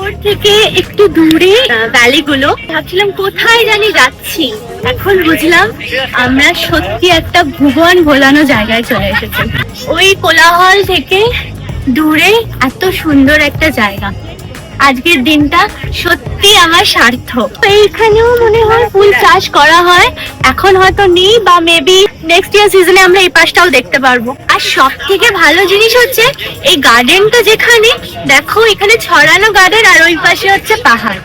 শহর থেকে একটু দূরে ভ্যালিগুলো, ভাবছিলাম কোথায় জানি যাচ্ছি, এখন বুঝলাম আমরা সত্যি একটা ভুবন ভোলানো জায়গায় চলে এসেছি। ওই কোলাহল থেকে দূরে এত সুন্দর একটা জায়গা। আজকের দিনটা সত্যি আমার সার্থক। এইখানেও মনে হয় ফুল চাষ করা হয়, এখন হয়তো নেই, বা মেবি নেক্সট ইয়ার সিজনে আমরা এই পাশটাও দেখতে পারবো। আর সব থেকে ভালো জিনিস হচ্ছে এই গার্ডেনটা, যেখানে দেখো এখানে ছড়ানো গার্ডেন আর ওই পাশে হচ্ছে পাহাড়।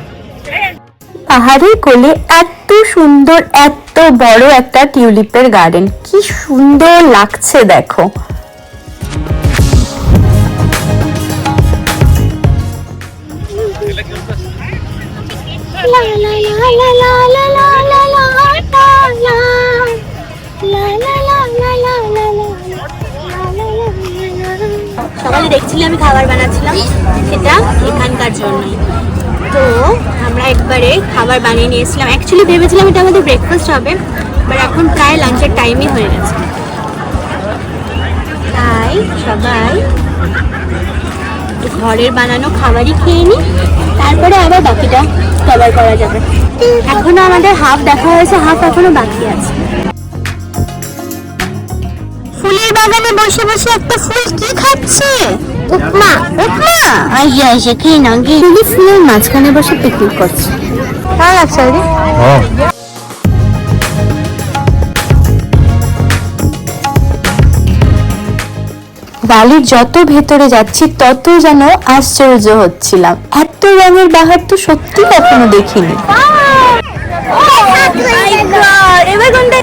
পাহাড়ের কোলে এত সুন্দর, এত বড় একটা টিউলিপের গার্ডেন, কি সুন্দর লাগছে দেখো। সকালে দেখছিলাম আমি খাবার বানাচ্ছিলাম, সেটা এখানকার জন্যই। তো আমরা একবারে খাবার বানিয়ে নিয়েছিলাম। অ্যাকচুয়ালি ভেবেছিলাম এটা আমাদের ব্রেকফাস্ট হবে, বাট এখন প্রায় লাঞ্চের টাইমই হয়ে গেছে, তাই সবাই ঘরের বানানো খাবারই খেয়ে নিই, তারপরে আবার বাকিটা কভার করা যাবে। এখনো আমাদের হাফ দেখা হয়েছে, হাফ এখনো বাকি আছে। ফুলের বাগানে বসে বসে একটা ফুল কি খাচ্ছে? উপমা। উপমা আইয়া এসে খেয়ে না গিয়ে ফুলের মাঝখানে বসে পিকনিক করছে। ভালো লাগছে রে। ভ্যালির যত ভেতরে যাচ্ছি তত যেন আশ্চর্য হচ্ছিলাম, এত রঙের বাহার তো সত্যি কখনো দেখিনি। এবার কোনটা?